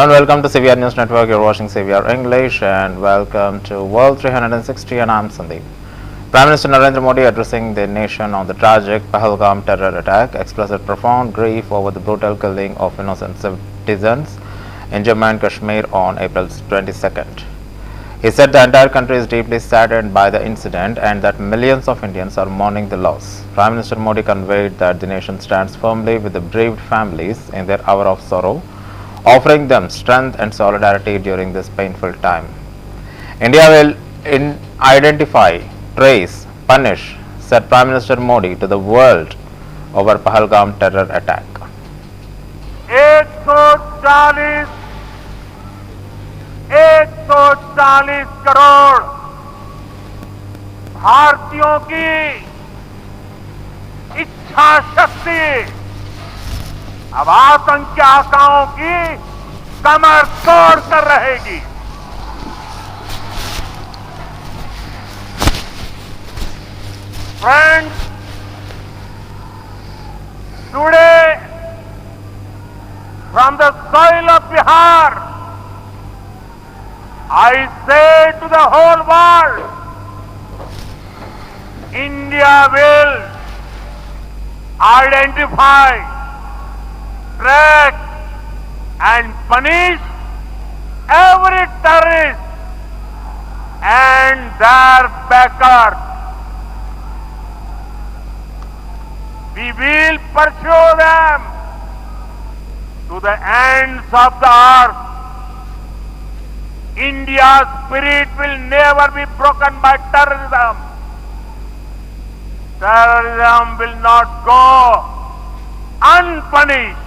Hello and welcome to CVR News Network. You're watching CVR English and welcome to World 360 and I'm Sandeep. Prime Minister Narendra Modi addressing the nation on the tragic Pahalgam terror attack expressed profound grief over the brutal killing of innocent citizens in Jammu and Kashmir on April 22nd. He said the entire country is deeply saddened by the incident and that millions of Indians are mourning the loss. Prime Minister Modi conveyed that the nation stands firmly with the bereaved families in their hour of sorrow, offering them strength and solidarity during this painful time. India will identify, trace, punish, said Prime Minister Modi to the world over Pahalgam terror attack. 140 crore भारतीयों की इच्छा शक्ति अब आतंकी आकाओं की कमर तोड़ कर रहेगी। Friends, today from the soil of Bihar, I say to the whole world, India will identify, track and punish every terrorist and their backers. We will pursue them to the ends of the earth. India's spirit will never be broken by terrorism. Terrorism will not go unpunished.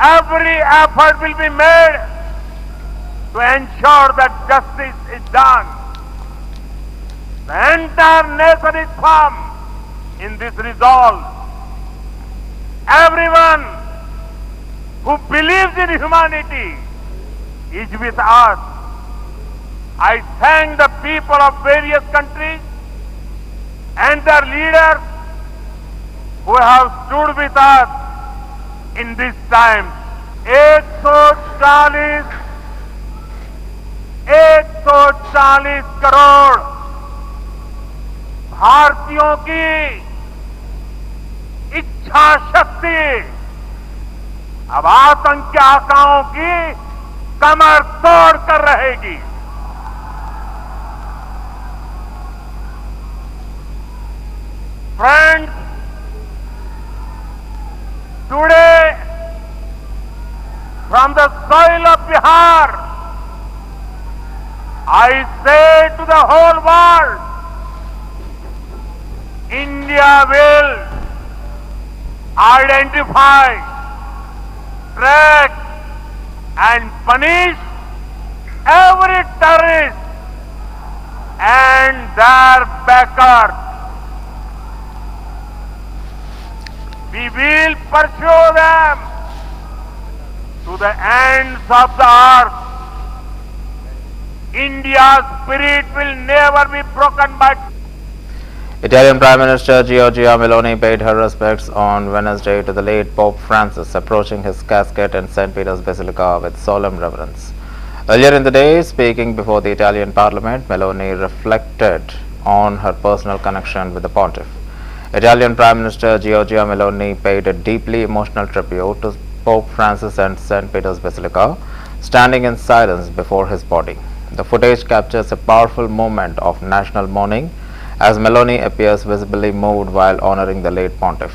Every effort will be made to ensure that justice is done. The entire nation is firm in this resolve. Everyone who believes in humanity is with us. I thank the people of various countries and their leaders who have stood with us in this time. 140 crore भारतीयों की इच्छा शक्ति अब आतंकी आकाओं की कमर तोड़ कर रहेगी। Friends, today from the soil of Bihar, I say to the whole world, India will identify, track and punish every terrorist and their backers. We will pursue them to the ends of the earth. India's spirit will never be broken by. Italian Prime Minister Giorgia Meloni paid her respects on Wednesday to the late Pope Francis, approaching his casket in St. Peter's Basilica with solemn reverence. Earlier in the day, speaking before the Italian Parliament, Meloni reflected on her personal connection with the Pontiff. Italian Prime Minister Giorgia Meloni paid a deeply emotional tribute to Pope Francis and St. Peter's Basilica, standing in silence before his body. The footage captures a powerful moment of national mourning as Meloni appears visibly moved while honoring the late Pontiff.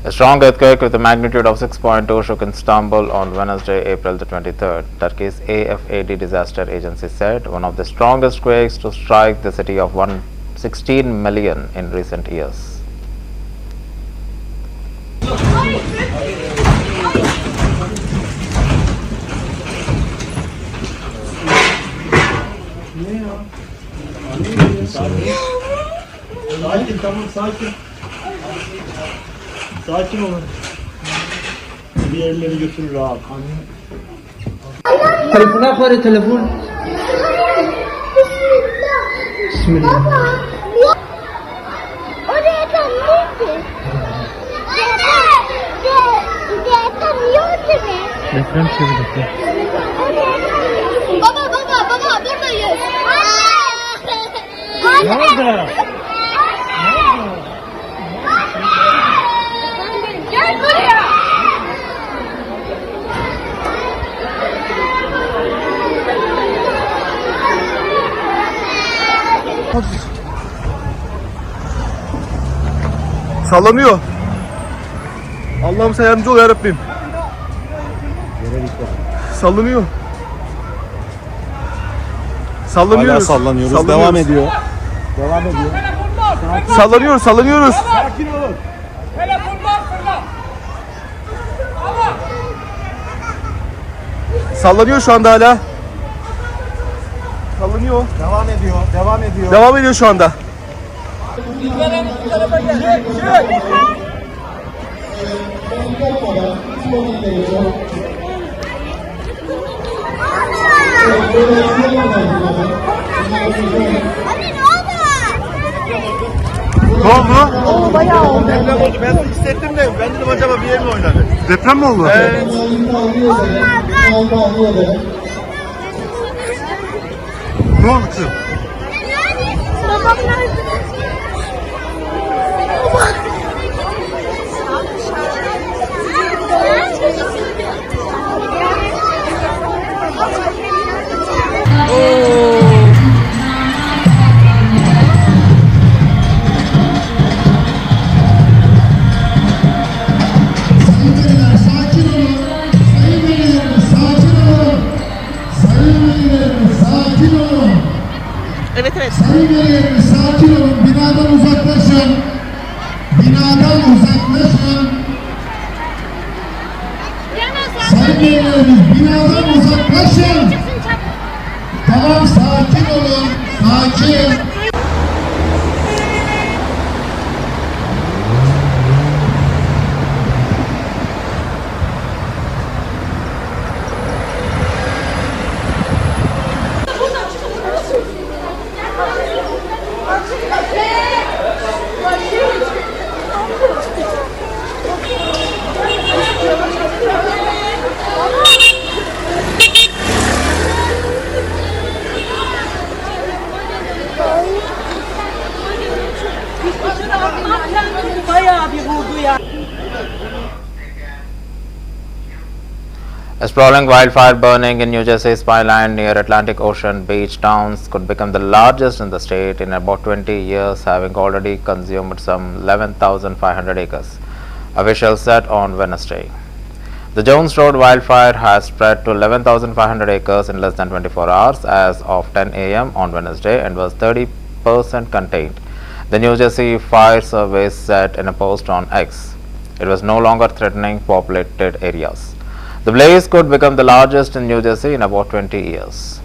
A strong earthquake with a magnitude of 6.2 shook Istanbul on Wednesday, April the 23rd. Turkey's AFAD disaster agency said one of the strongest quakes to strike the city of 116 million in recent years. Sakin, tamam, sakin. Sakin olun. Bir yerleri götürür rahat. Telefona koy, telefon. Bismillah. Oraya tanıyor ki. Tanıyor ki. Deprem çevirdik. Baba buradayız. Nerede? Gel buraya. Sallanıyor. Allah'ım sen yardımcı ol yarabbim. Sallanıyor. Sallanıyoruz. Hala sallanıyoruz. Devam ediyor. Devam ediyor. Sallanıyoruz. Sakin olun. Sallanıyor şu anda hala. Sallanıyor. Devam ediyor. Devam ediyor. Devam ediyor şu anda. Ne oldu? Bayağı oldu. Deprem oldu. Ben hissettim de ben dedim acaba bir yer mi oynadı? Deprem mi oldu? Evet. Ne oldu kızım? Babam nerede? Sayın Beyler, sakin olun. Binadan uzaklaşın. Binadan uzaklaşın. Sayın Beyler, binadan uzaklaşın. Tamam, sakin olun. Sakin. Bayağı bir vurdu ya. A sprawling wildfire burning in New Jersey's Spyline near Atlantic Ocean beach towns could become the largest in the state in about 20 years, having already consumed some 11,500 acres, officials said on Wednesday. The Jones Road wildfire has spread to 11,500 acres in less than 24 hours as of 10 a.m. on Wednesday and was 30% contained, the New Jersey Fire Service said in a post on X. It was no longer threatening populated areas. The blaze could become the largest in New Jersey in about 20 years.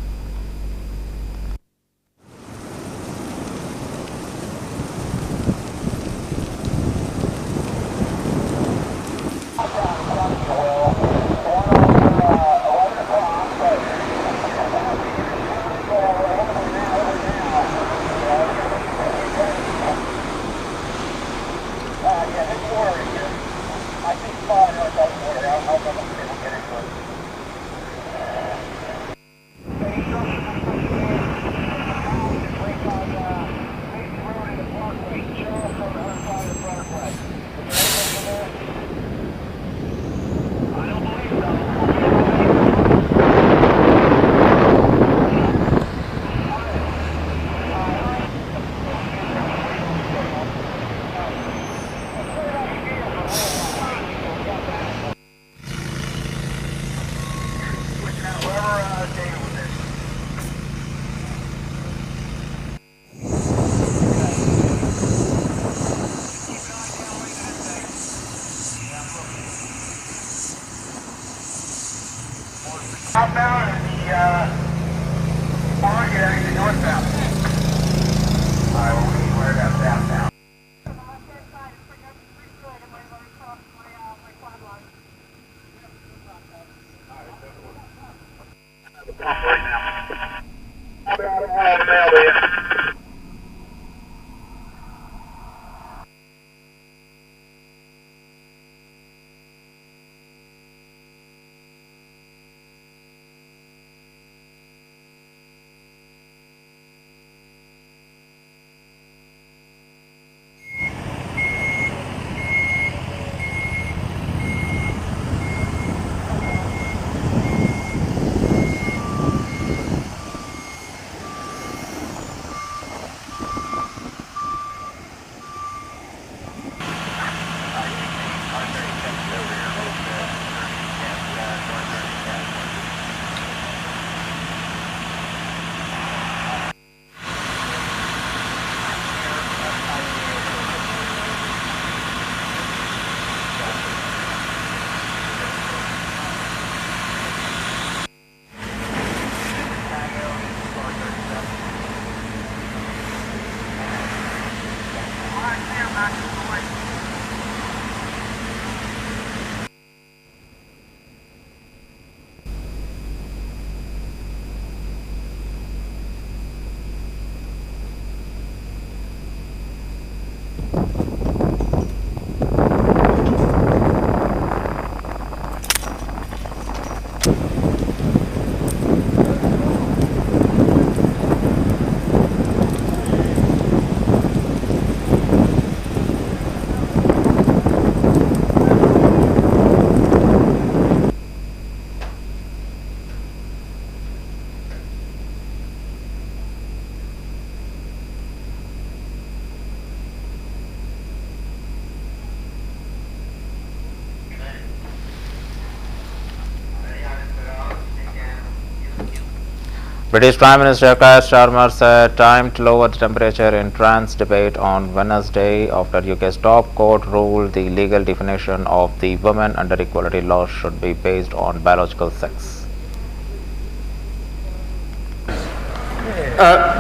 British Prime Minister Keir Starmer said time to lower the temperature in trans debate on Wednesday after UK's top court ruled the legal definition of the women under equality law should be based on biological sex.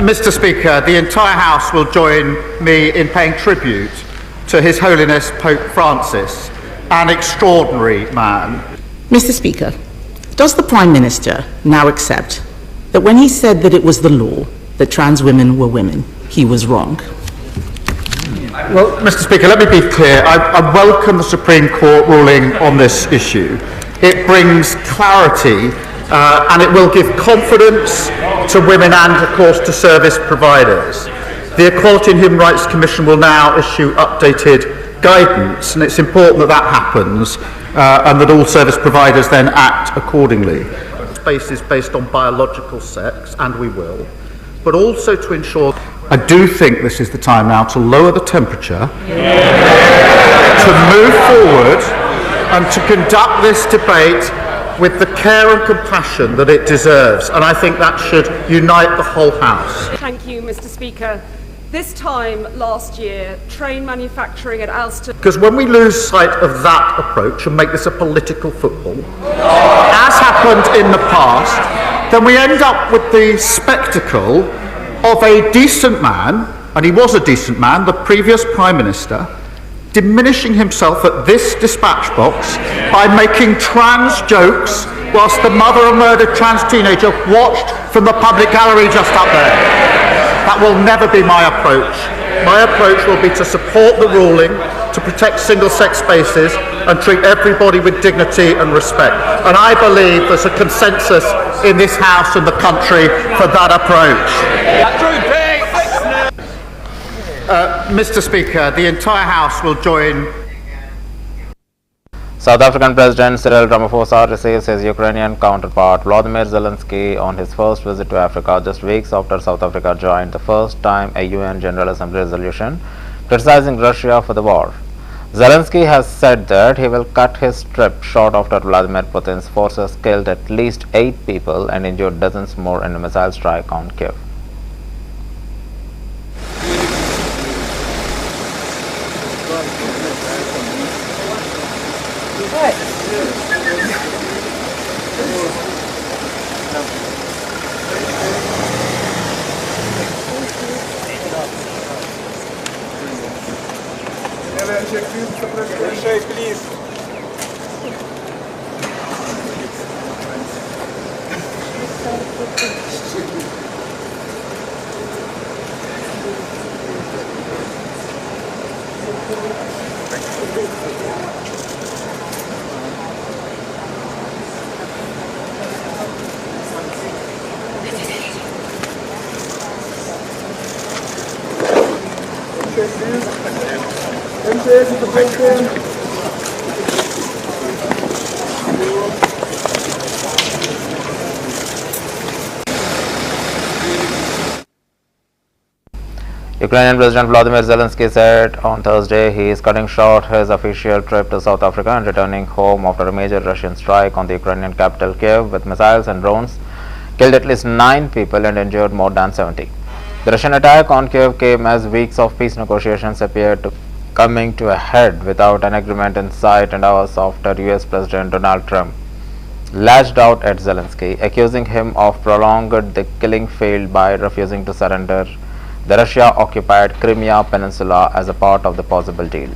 Mr. Speaker, the entire House will join me in paying tribute to His Holiness Pope Francis, an extraordinary man. Mr. Speaker, does the Prime Minister now accept that when he said that it was the law that trans women were women, he was wrong? Well, Mr. Speaker, let me be clear. I welcome the Supreme Court ruling on this issue. It brings clarity and it will give confidence to women and, of course, to service providers. The Equality and Human Rights Commission will now issue updated guidance, and it's important that that happens and that all service providers then act accordingly. Spaces based on biological sex, and we will, but also to ensure. I do think this is the time now to lower the temperature, to move forward and to conduct this debate with the care and compassion that it deserves, and I think that should unite the whole House. Thank you, Mr. Speaker. This time last year, train manufacturing at Alstom... Because when we lose sight of that approach and make this a political football, as happened in the past, then we end up with the spectacle of a decent man, and he was a decent man, the previous Prime Minister, diminishing himself at this dispatch box by making trans jokes whilst the mother of a murdered trans teenager watched from the public gallery just up there. That will never be my approach. My approach will be to support the ruling, to protect single-sex spaces and treat everybody with dignity and respect. And I believe there's a consensus in this House and the country for that approach. Mr. Speaker, the entire House will join. South African President Cyril Ramaphosa receives his Ukrainian counterpart Vladimir Zelenskyy on his first visit to Africa just weeks after South Africa joined the first time a UN General Assembly resolution criticizing Russia for the war. Zelenskyy has said that he will cut his trip short after Vladimir Putin's forces killed at least 8 people and injured dozens more in a missile strike on Kiev. Ukrainian President Volodymyr Zelenskyy said on Thursday he is cutting short his official trip to South Africa and returning home after a major Russian strike on the Ukrainian capital Kiev with missiles and drones killed at least 9 people and injured more than 70. The Russian attack on Kiev came as weeks of peace negotiations appeared to coming to a head without an agreement in sight and hours after US President Donald Trump lashed out at Zelenskyy, accusing him of prolonging the killing field by refusing to surrender the Russia-occupied Crimea Peninsula as a part of the possible deal.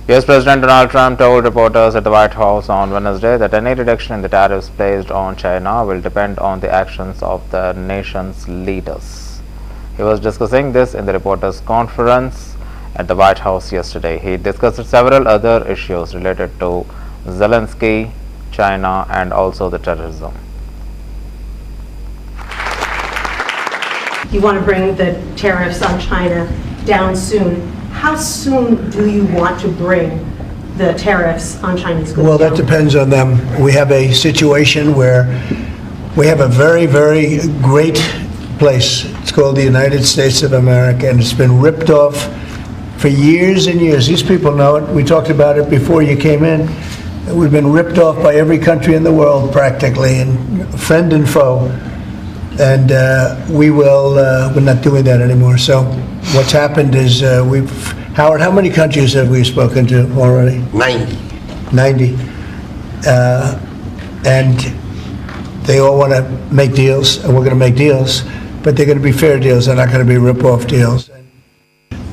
US President Donald Trump told reporters at the White House on Wednesday that any reduction in the tariffs placed on China will depend on the actions of the nation's leaders. He was discussing this in the reporters' conference at the White House yesterday. He discussed several other issues related to Zelenskyy, China, and also the terrorism. You want to bring the tariffs on China down soon. How soon do you want to bring the tariffs on Chinese goods Well, down? that depends on them. We have a situation where we have a very, very great place. It's called the United States of America, and it's been ripped off for years and years. These people know it. We talked about it before you came in. We've been ripped off by every country in the world practically, and friend and foe. And we're not doing that anymore. So what's happened is Howard, how many countries have we spoken to already? 90. 90. And they all want to make deals, and we're going to make deals, but they're going to be fair deals. They're not going to be rip-off deals.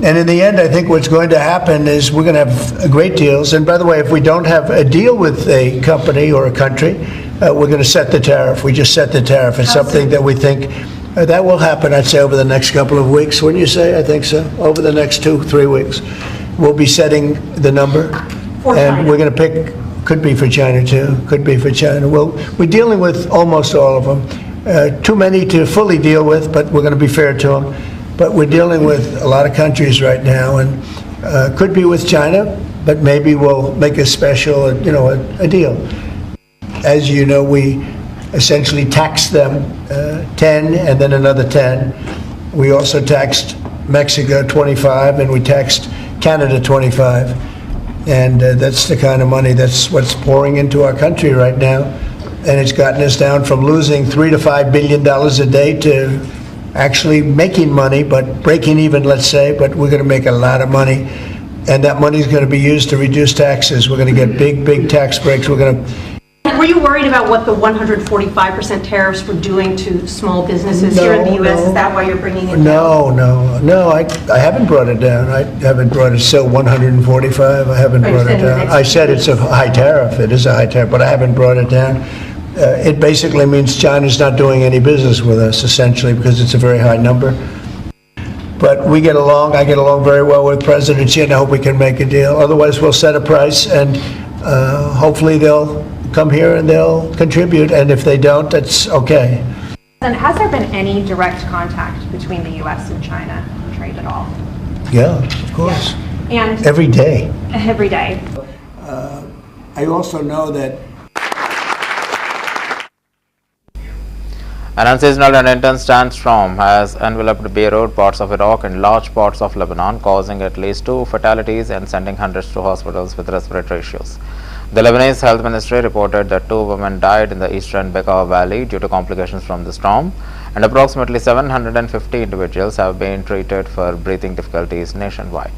And in the end, I think what's going to happen is we're going to have great deals. And by the way, if we don't have a deal with a company or a country, we're going to set the tariff. We just set the tariff. It's something that we think that will happen, I'd say, over the next couple of weeks. Wouldn't you say? I think so. Over the next 2-3 weeks. We'll be setting the number. And we're going to pick, could be for China too, could be for China. Well, we're dealing with almost all of them. Too many to fully deal with, but we're going to be fair to them. But we're dealing with a lot of countries right now, and could be with China, but maybe we'll make a special, a deal. As you know, we essentially taxed them 10 and then another 10. We also taxed Mexico 25, and we taxed Canada 25. And that's the kind of money that's what's pouring into our country right now. And it's gotten us down from losing $3 to $5 billion a day to actually making money, but breaking even, let's say, but we're going to make a lot of money. And that money is going to be used to reduce taxes. We're going to get big, big tax breaks. We're going to were you worried about what the 145% tariffs were doing to small businesses here in the U.S.? Is that why you're bringing it down? No, I haven't brought it down. I haven't brought it, still 145, I haven't brought it down. I said it's a high tariff, it is a high tariff, but I haven't brought it down. It basically means China's not doing any business with us, essentially, because it's a very high number. But we get along, I get along very well with President Xi, and I hope we can make a deal. Otherwise, we'll set a price, and hopefully they'll come here and they'll contribute, and if they don't, that's okay. And has there been any direct contact between the U.S. and China trade at all? Yeah, of course. Yeah. And every day. Every day. I also know that An unseasonal and intense sandstorm has enveloped Beirut, parts of Iraq and large parts of Lebanon, causing at least 2 fatalities and sending hundreds to hospitals with respiratory issues. The Lebanese Health Ministry reported that 2 women died in the eastern Bekaa Valley due to complications from the storm, and approximately 750 individuals have been treated for breathing difficulties nationwide.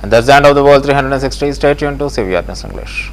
And that's the end of the World 360. Stay tuned to CVR News English.